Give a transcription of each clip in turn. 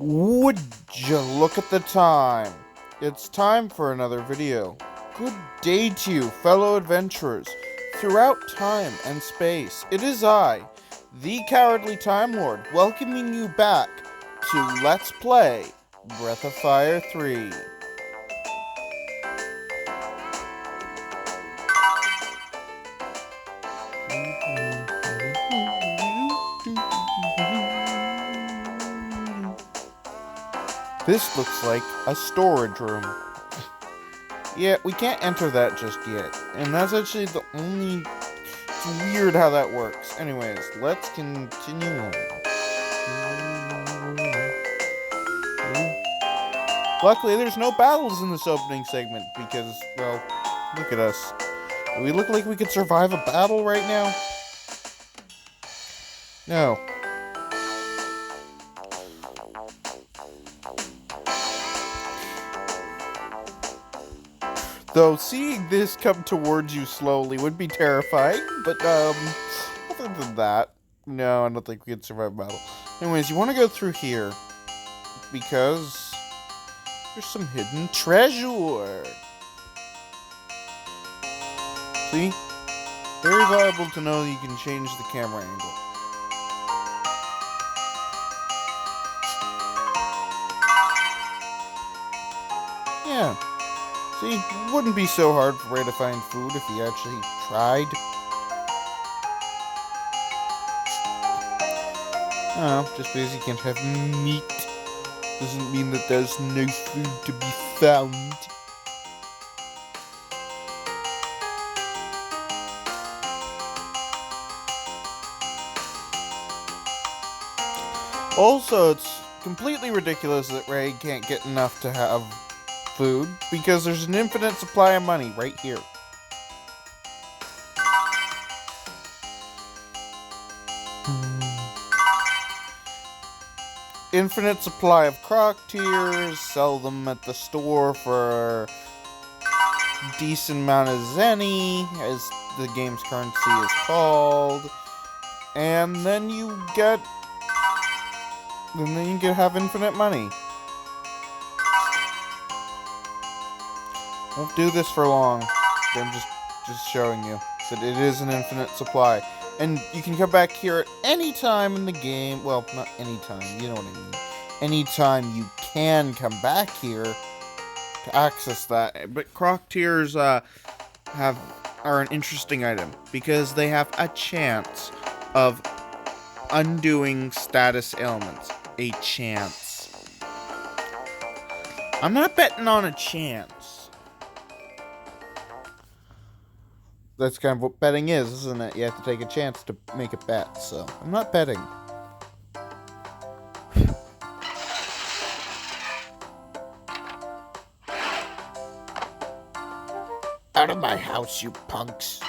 Would you look at the time? It's time for another video. Good day to you, fellow adventurers. Throughout time and space, it is I, the Cowardly Time Lord, welcoming you back to Let's Play Breath of Fire 3. This looks like a storage room. Yeah, we can't enter that just yet. And that's actually the only... It's weird how that works. Anyways, let's continue on. Luckily, there's no battles in this opening segment because, well, look at us. Do we look like we could survive a battle right now? No. Though seeing this come towards you slowly would be terrifying, but other than that, no, I don't think we could survive a battle. Anyways, you want to go through here because there's some hidden treasure. See? Very valuable to know you can change the camera angle. Yeah. See, it wouldn't be so hard for Ray to find food if he actually tried. Oh, just because you can't have meat doesn't mean that there's no food to be found. Also, it's completely ridiculous that Ray can't get enough to have food, because there's an infinite supply of money right here. Infinite supply of croc tears, sell them at the store for a decent amount of zenny, as the game's currency is called, and then you have infinite money. Won't do this for long. I'm just showing you that it is an infinite supply. And you can come back here at any time in the game. Well, not any time, you know what I mean. Anytime you can come back here to access that. But croc tears are an interesting item because they have a chance of undoing status ailments. A chance. I'm not betting on a chance. That's kind of what betting is, isn't it? You have to take a chance to make a bet, so I'm not betting. Out of my house, you punks.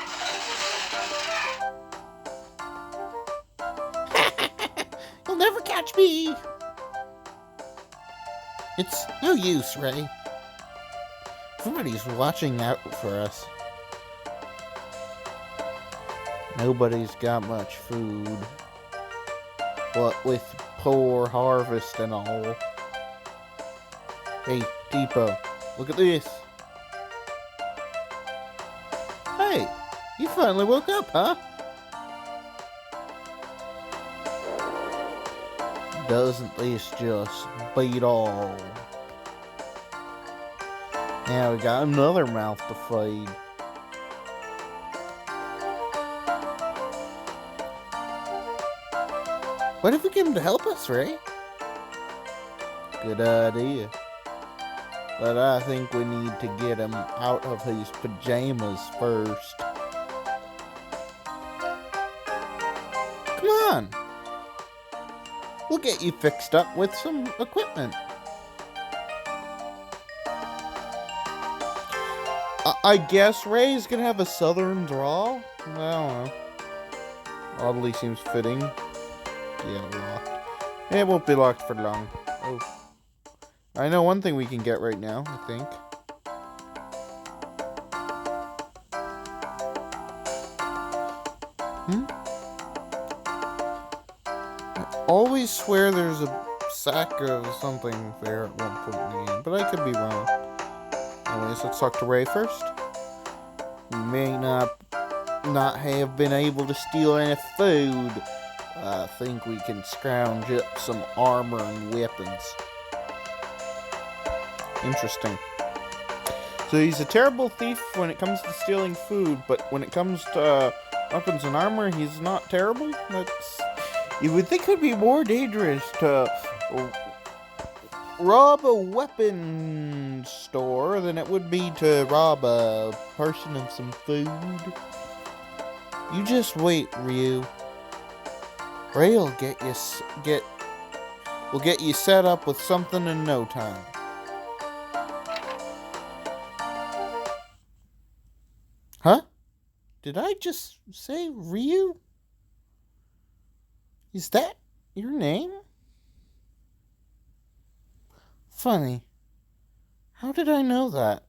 You'll never catch me. It's no use, Ray. Everybody's watching out for us. Nobody's got much food. What with poor harvest and all. Hey, Depot, look at this. Hey, you finally woke up, huh? Doesn't this just beat all? Now we got another mouth to feed. What if we get him to help us, Ray? Good idea. But I think we need to get him out of his pajamas first. Come on. We'll get you fixed up with some equipment. I guess Ray's gonna have a southern drawl? I don't know. Oddly seems fitting. Yeah, locked. It won't be locked for long. Oh. I know one thing we can get right now, I think. I always swear there's a sack of something there at one point in the game, but I could be wrong. Anyways, let's talk to Ray first. We may not have been able to steal any food. I think we can scrounge up some armor and weapons. Interesting. So he's a terrible thief when it comes to stealing food, but when it comes to weapons and armor, he's not terrible? You would think it would be more dangerous to rob a weapon store than it would be to rob a person of some food. You just wait, Ryu. Ray will get you set up with something in no time. Huh? Did I just say Ryu? Is that your name? Funny. How did I know that?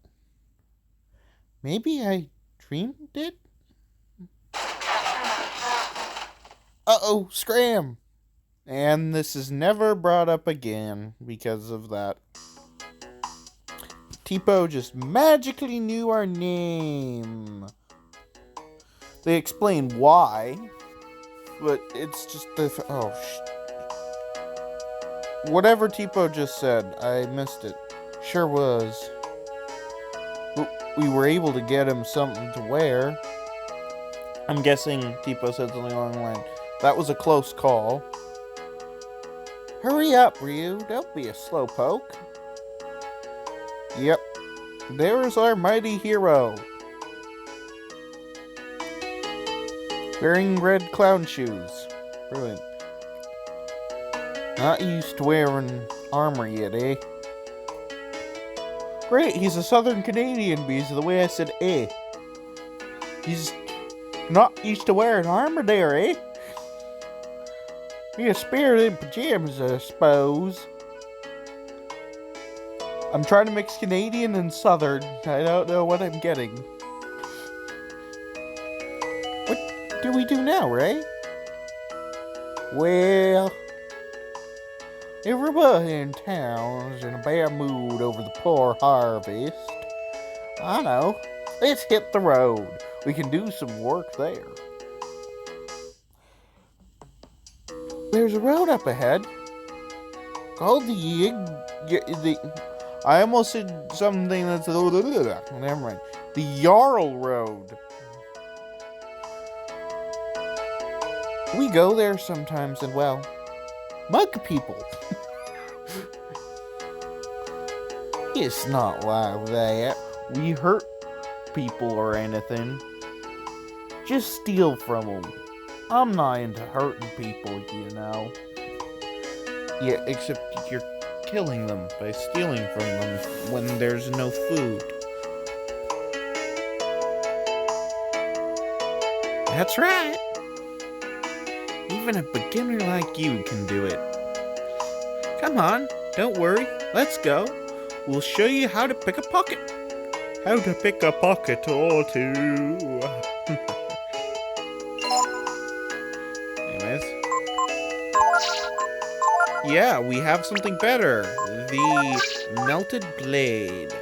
Maybe I dreamed it? Uh-oh, scram! And this is never brought up again because of that. Tipo just magically knew our name. They explain why, but it's just whatever Tipo just said, I missed it. Sure was. We were able to get him something to wear. I'm guessing Tipo said something along the line. That was a close call. Hurry up, Ryu. Don't be a slowpoke. Yep. There's our mighty hero. Wearing red clown shoes. Brilliant. Not used to wearing armor yet, eh? Great, he's a Southern Canadian because of the way I said eh. He's not used to wearing armor there, eh? Be a spirit in pajamas, I suppose. I'm trying to mix Canadian and Southern. I don't know what I'm getting. What do we do now, Ray? Well, everybody in town is in a bad mood over the poor harvest. I know. Let's hit the road. We can do some work there. There's a road up ahead called I almost said something that's never mind. The Jarl Road. We go there sometimes and, well, mug people. It's not like that. We hurt people or anything. Just steal from them. I'm not into hurting people, you know. Yeah, except you're killing them by stealing from them when there's no food. That's right. Even a beginner like you can do it. Come on, don't worry. Let's go. We'll show you how to pick a pocket. How to pick a pocket or two. Anyways. Yeah, we have something better. The melted blade.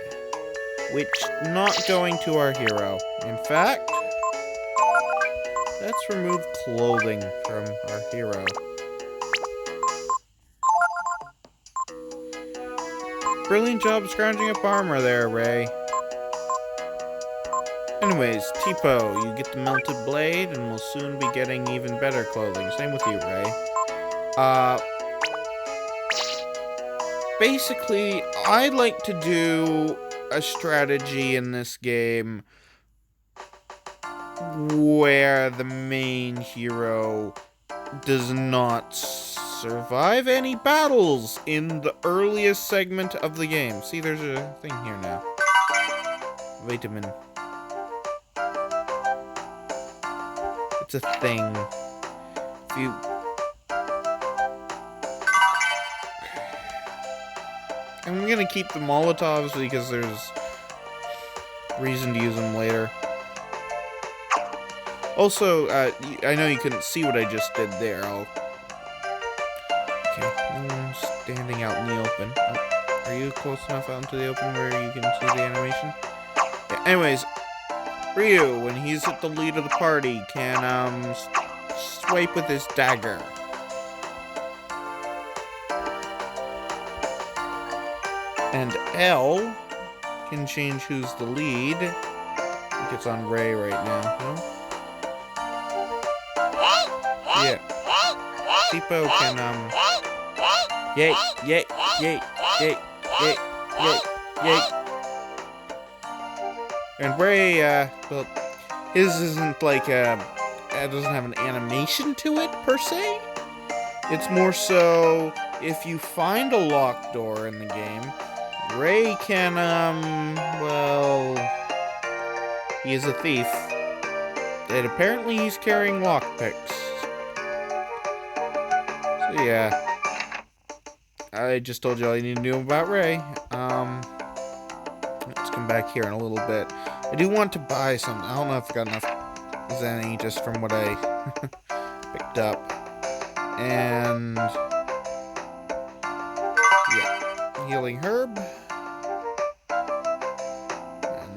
Which not going to our hero. In fact, let's remove clothing from our hero. Brilliant job scrounging up armor there, Ray. Anyways, Tipo, you get the melted blade, and we'll soon be getting even better clothing. Same with you, Ray. Basically, I'd like to do a strategy in this game where the main hero does not survive any battles in the earliest segment of the game. See, there's a thing here now. Wait a minute. It's a thing. If you... I'm gonna keep the Molotovs because there's reason to use them later. Also, I know you couldn't see what I just did there. Okay, standing out in the open. Oh, are you close enough out into the open where you can see the animation? Yeah, anyways, Ryu, when he's at the lead of the party, can swipe with his dagger. And L can change who's the lead. I think it's on Ray right now. No? Yeah. Tipo can yay, yay, yay, yay, yay, yay, yay. And Ray, well, his isn't like it doesn't have an animation to it per se. It's more so if you find a locked door in the game, Ray can well, he is a thief, and apparently he's carrying lockpicks. So yeah, I just told you all you need to know about Ray. Let's come back here in a little bit. I do want to buy some. I don't know if I got enough Zenny just from what I picked up. And yeah, healing herb.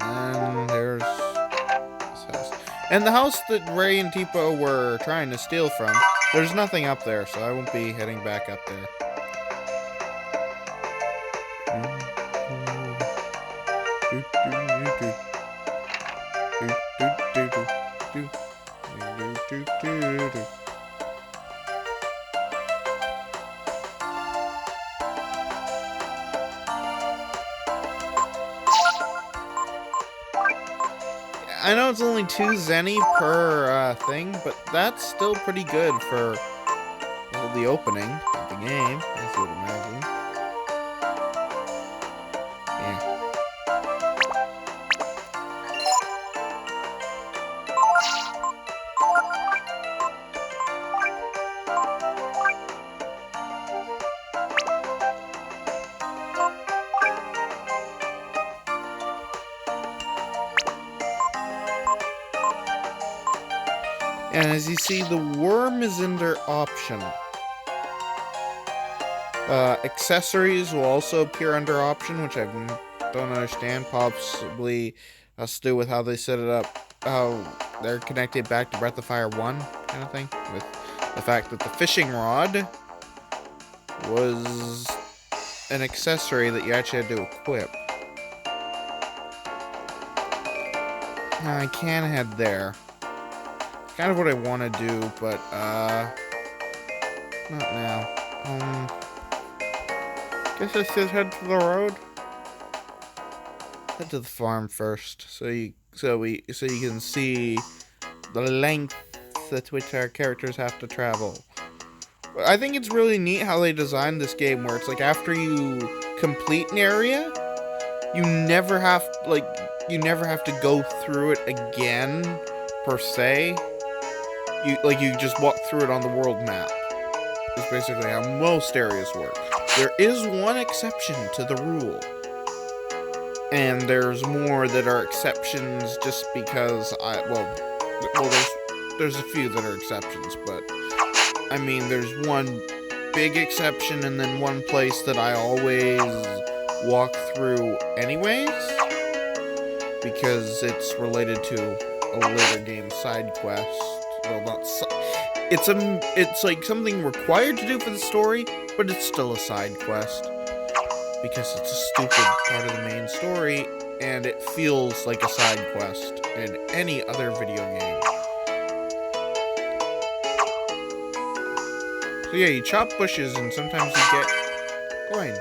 And then there's this house. And the house that Ray and Tipo were trying to steal from, there's nothing up there, so I won't be heading back up there. I know it's only 2 Zenny per thing, but that's still pretty good for the opening of the game, as you would imagine. Yeah. And as you see, the worm is under option. Accessories will also appear under option, which I don't understand. Possibly has to do with how they set it up, how they're connected back to Breath of Fire 1 kind of thing. With the fact that the fishing rod was an accessory that you actually had to equip. Now I can head there. Kind of what I want to do, but, not now. Guess I should head to the road. Head to the farm first, so you can see the length at which our characters have to travel. But I think it's really neat how they designed this game, where it's like after you complete an area, you never have to go through it again, per se. You just walk through it on the world map. That's basically how most areas work. There is one exception to the rule. And there's more that are exceptions just because there's a few that are exceptions, but I mean, there's one big exception and then one place that I always walk through anyways, because it's related to a later game side quest. Well, not it's like something required to do for the story, but it's still a side quest because it's a stupid part of the main story, and it feels like a side quest in any other video game. So yeah, you chop bushes and sometimes you get coin.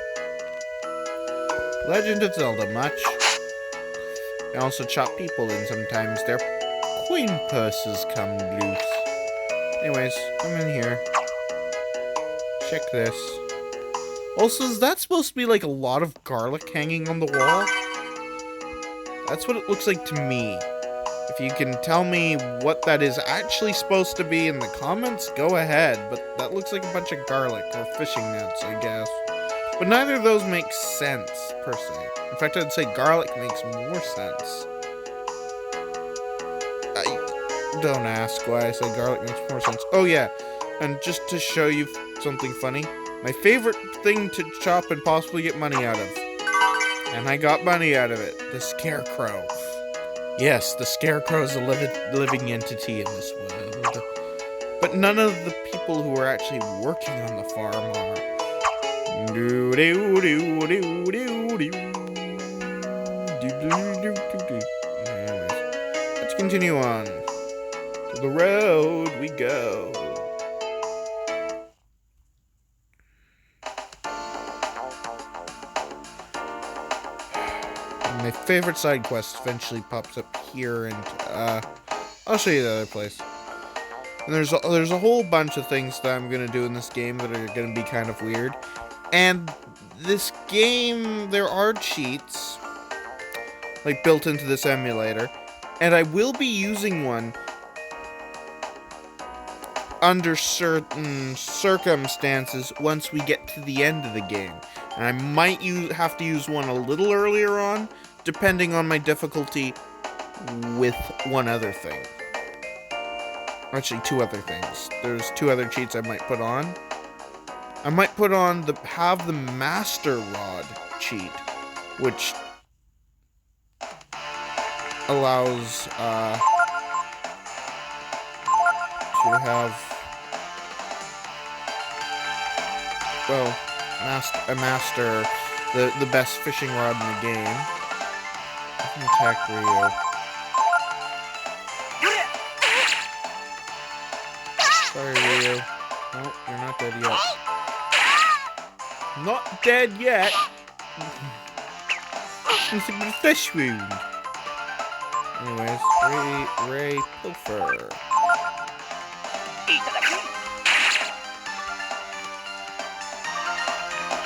Legend of Zelda much. You also chop people and sometimes their coin purses come loose. Anyways, come in here. Check this. Also, is that supposed to be like a lot of garlic hanging on the wall? That's what it looks like to me. If you can tell me what that is actually supposed to be in the comments, go ahead. But that looks like a bunch of garlic or fishing nets, I guess. But neither of those make sense, per se. In fact, I'd say garlic makes more sense. Don't ask why I say garlic makes more sense. Oh yeah, and just to show you something funny, My favorite thing to chop and possibly get money out of. And I got money out of it. The Scarecrow. Yes, the Scarecrow is a living entity in this world. But none of the people who are actually working on the farm are. Anyways, let's continue on. To the road we go. My favorite side quest eventually pops up here, and I'll show you the other place. And there's a whole bunch of things that I'm gonna do in this game that are gonna be kind of weird. And this game, there are cheats like built into this emulator, and I will be using one under certain circumstances once we get to the end of the game. And I might have to use one a little earlier on, depending on my difficulty with one other thing. Actually, two other things. There's two other cheats I might put on. I might put on the Master Rod cheat, which allows to have, well, master the best fishing rod in the game. I can attack Ryu. Sorry, Ryu. No, you're not dead yet. Not dead yet. Something with a fish wound. Anyways, Ray Pilfer.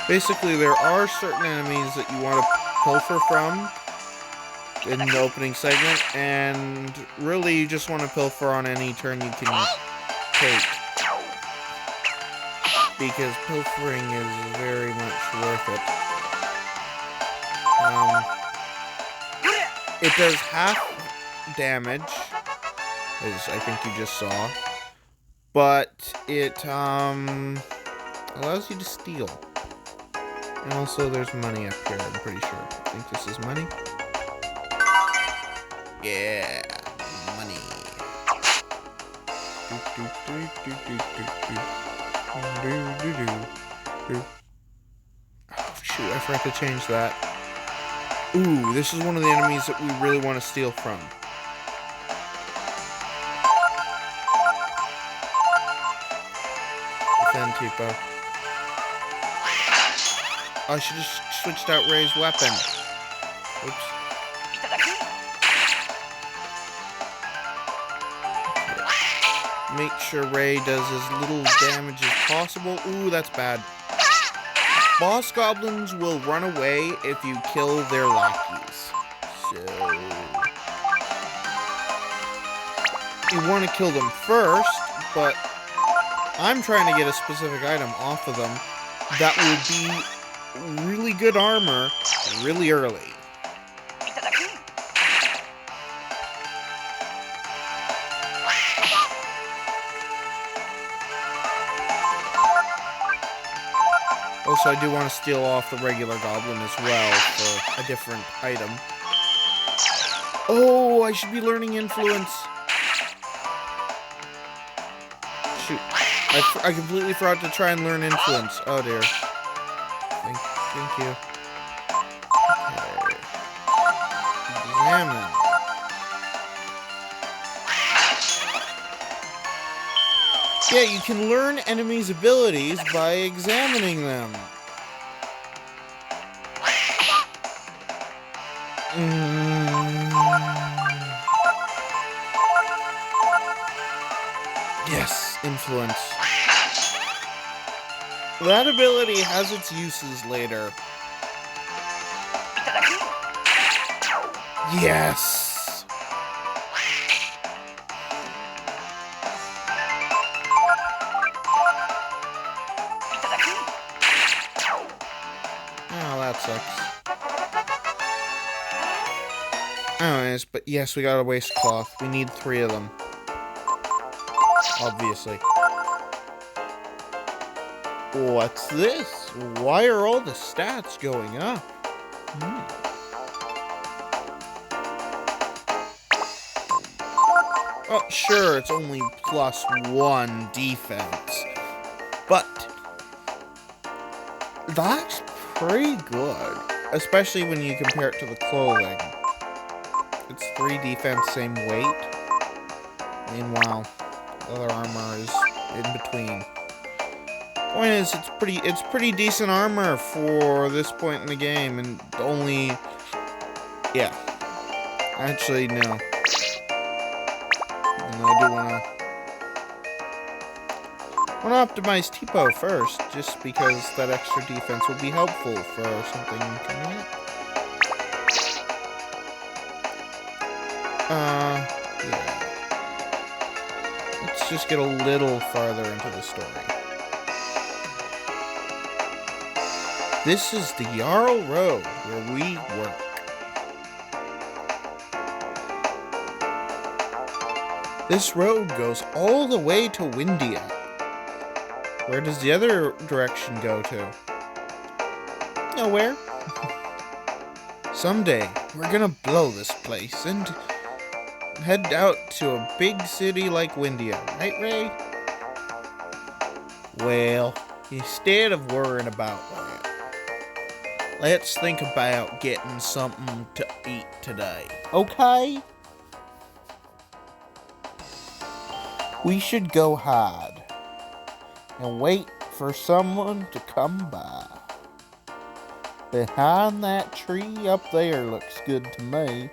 Basically, there are certain enemies that you want to pilfer from in the opening segment, and really you just want to pilfer on any turn you can take, because pilfering is very much worth it. It does half damage, as I think you just saw, but it allows you to steal. And also there's money up here, I'm pretty sure. I think this is money. Yeah, money. Oh shoot, I forgot to change that. Ooh, this is one of the enemies that we really want to steal from. Defend, Tipo. Oh, I should have switched out Ray's weapon. Oops. Okay. Make sure Ray does as little damage as possible. Ooh, that's bad. Boss goblins will run away if you kill their lackeys. So you want to kill them first, but I'm trying to get a specific item off of them that will be really good armor really early. Also, I do want to steal off the regular goblin as well for a different item. Oh, I should be learning influence. Shoot. I completely forgot to try and learn influence. Oh dear. Thank you. Okay. Examine. Yeah, you can learn enemies' abilities by examining them. Yes, influence. That ability has its uses later. Yes! Oh, that sucks. Anyways, but yes, we got a waste cloth. We need 3 of them. Obviously. What's this? Why are all the stats going up? Oh, sure, it's only +1 defense. But that's pretty good. Especially when you compare it to the clothing. It's 3 defense, same weight. Meanwhile, other armor is in between. Point is, it's pretty decent armor for this point in the game, and only, yeah. Actually, no. And I do wanna optimize Tipo first, just because that extra defense will be helpful for something coming up. Yeah. Let's just get a little farther into the story. This is the Jarl Road, where we work. This road goes all the way to Windia. Where does the other direction go to? Nowhere. Someday, we're gonna blow this place and head out to a big city like Windia, right, Ray? Well, instead of worrying about that, let's think about getting something to eat today. Okay? We should go hide and wait for someone to come by. Behind that tree up there looks good to me.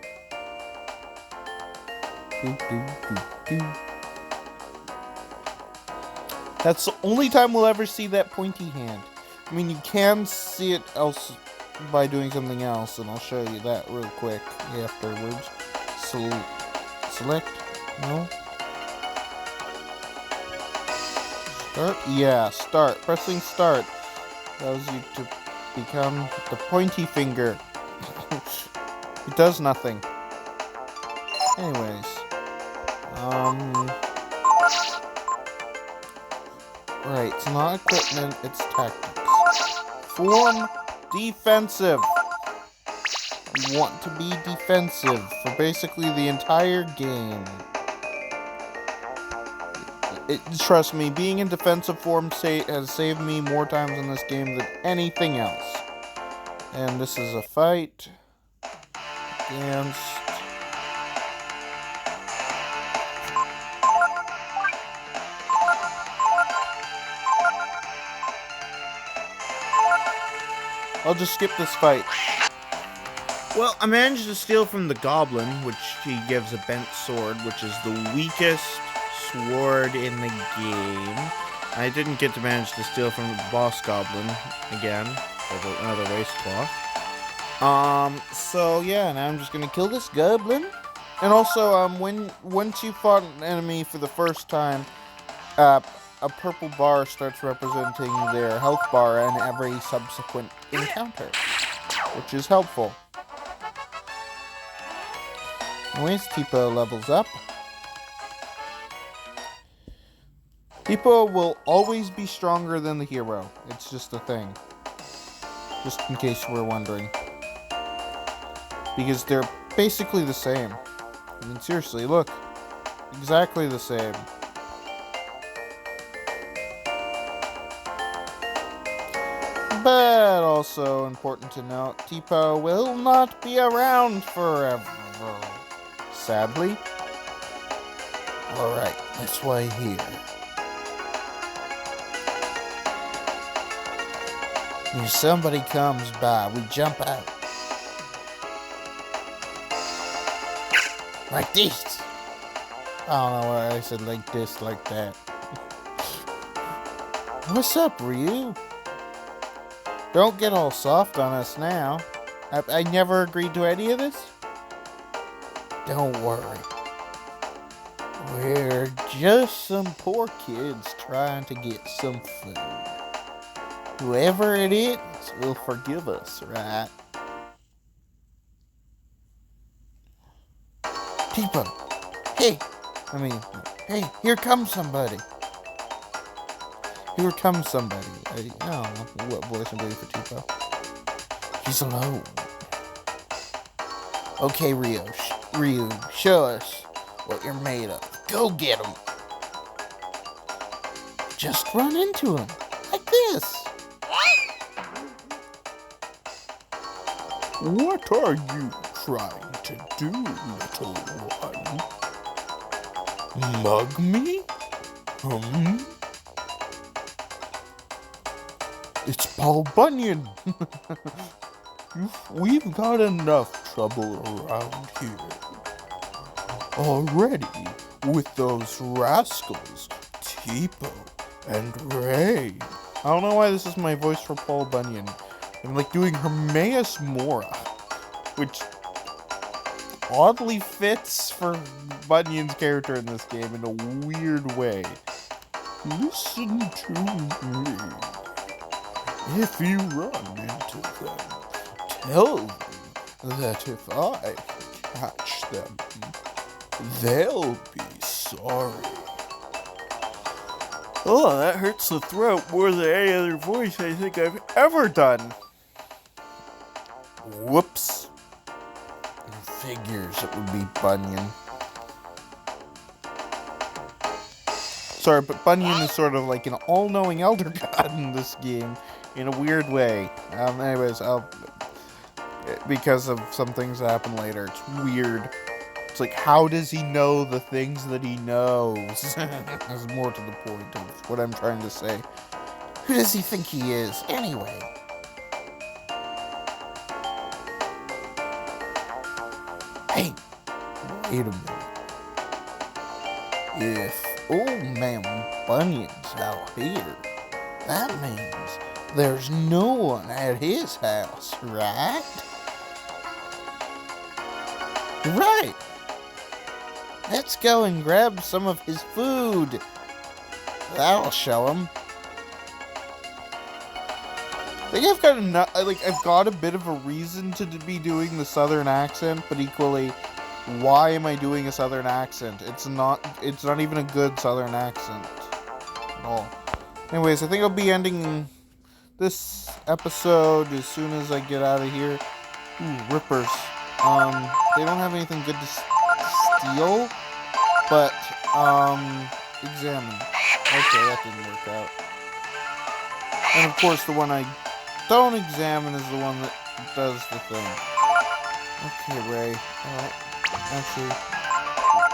That's the only time we'll ever see that pointy hand. I mean, you can see it else by doing something else, and I'll show you that real quick afterwards. Select? No? Start? Yeah, start. Pressing start allows you to become the pointy finger. It does nothing. Anyways. Right, it's not equipment, it's tactics. Form defensive. You want to be defensive for basically the entire game. Trust me, being in defensive form has saved me more times in this game than anything else. And this is a fight against... I'll just skip this fight. Well, I managed to steal from the goblin, which he gives a bent sword, which is the weakest sword in the game. I didn't get to manage to steal from the boss goblin again, with another waistcloth. So yeah, now I'm just gonna kill this goblin. And also, once you fought an enemy for the first time, a purple bar starts representing their health bar in every subsequent encounter, which is helpful. Anyways, Tipo levels up. Tipo will always be stronger than the hero. It's just a thing. Just in case you were wondering. Because they're basically the same. I mean, seriously, look. Exactly the same. But also important to note, Tipo will not be around forever. Sadly. Alright, let's wait here. If somebody comes by, we jump out. Like this. I don't know why I said like this, like that. What's up, Ryu? Don't get all soft on us now. I never agreed to any of this. Don't worry. We're just some poor kids trying to get some food. Whoever it is will forgive us, right? Tipo, hey, here comes somebody. Here comes somebody. I don't know what voice I'm doing for Tipo. He's alone. Okay, Ryu, show us what you're made of. Go get him. Just run into him. Like this. What are you trying to do, little one? Mug me? It's Paul Bunyan. We've got enough trouble around here already with those rascals, Tipo and Ray. I don't know why this is my voice for Paul Bunyan. I'm like doing Hermaeus Mora, which oddly fits for Bunyan's character in this game in a weird way. Listen to me. If you run into them, tell them that if I catch them, they'll be sorry. Oh, that hurts the throat more than any other voice I think I've ever done. Whoops. Figures it would be Bunyan. Sorry, but Bunyan is sort of like an all-knowing elder god in this game in a weird way. Anyways, because of some things that happen later, it's weird. It's like, how does he know the things that he knows? There's more to the point of what I'm trying to say. Who does he think he is, anyway? Hey, wait a minute. If old man Bunyan's out here, that means there's no one at his house, right? Right. Let's go and grab some of his food. That'll show him. I think I've got a bit of a reason to be doing the southern accent, but equally, why am I doing a southern accent? It's not even a good southern accent at all. Anyways, I think I'll be ending this episode as soon as I get out of here. Ooh, rippers. They don't have anything good to steal, but, examine. Okay, that didn't work out. And of course, the one I don't examine is the one that does the thing. Okay, Ray. Actually,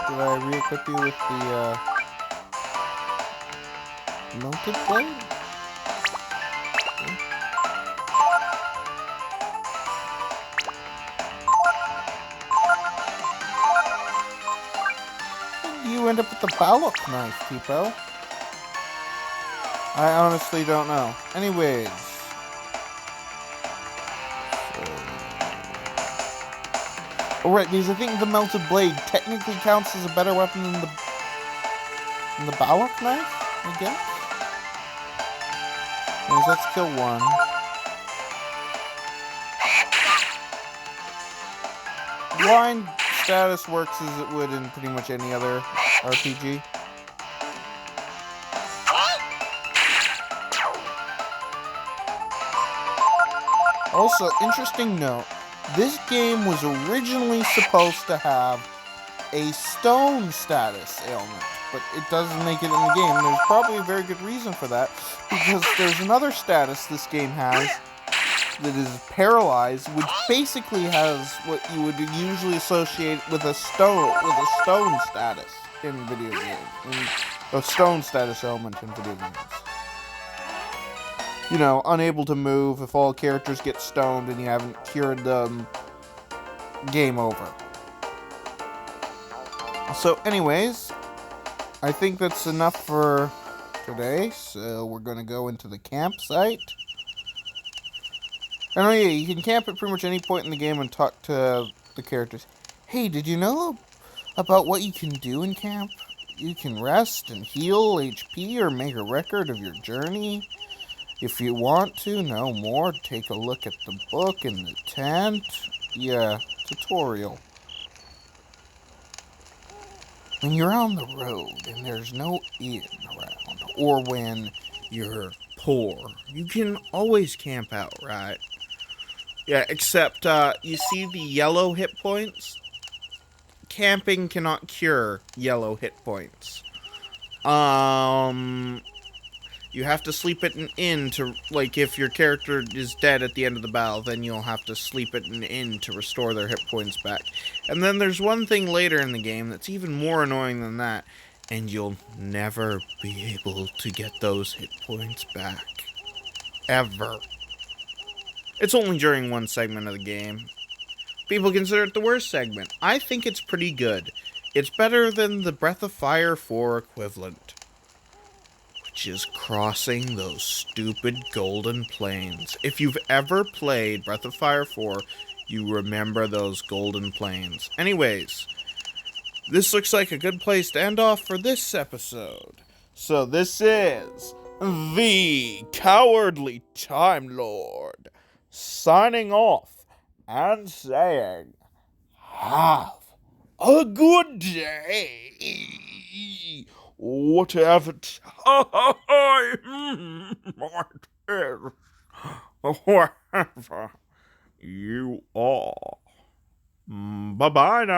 did I re-equip you with the, melted blade? Okay. How did you end up with the Balok knife, Tipo? I honestly don't know. Anyways. Alright, because I think the melted blade technically counts as a better weapon than the Balok knife, I guess? Anyways, let's kill one. Blind status works as it would in pretty much any other RPG. Also, interesting note, this game was originally supposed to have a stone status ailment, but it doesn't make it in the game. And there's probably a very good reason for that, because there's another status this game has that is paralyzed, which basically has what you would usually associate with a stone status in video games, a stone status ailment in video games. You know, unable to move if all characters get stoned and you haven't cured them. Game over. So anyways, I think that's enough for today. So we're going to go into the campsite. And oh yeah, you can camp at pretty much any point in the game and talk to the characters. Hey, did you know about what you can do in camp? You can rest and heal HP or make a record of your journey. If you want to know more, take a look at the book in the tent. Yeah, tutorial. When you're on the road and there's no inn around, or when you're poor. You can always camp out, right? Yeah, except, you see the yellow hit points? Camping cannot cure yellow hit points. You have to sleep at an inn to, like, if your character is dead at the end of the battle, then you'll have to sleep at an inn to restore their hit points back. And then there's one thing later in the game that's even more annoying than that, and you'll never be able to get those hit points back. Ever. It's only during one segment of the game. People consider it the worst segment. I think it's pretty good. It's better than the Breath of Fire 4 equivalent, which is crossing those stupid golden plains. If you've ever played Breath of Fire 4, you remember those golden plains. Anyways, this looks like a good place to end off for this episode. So this is the Cowardly Time Lord signing off and saying, have a good day, whatever time it is, wherever you are. Bye-bye now.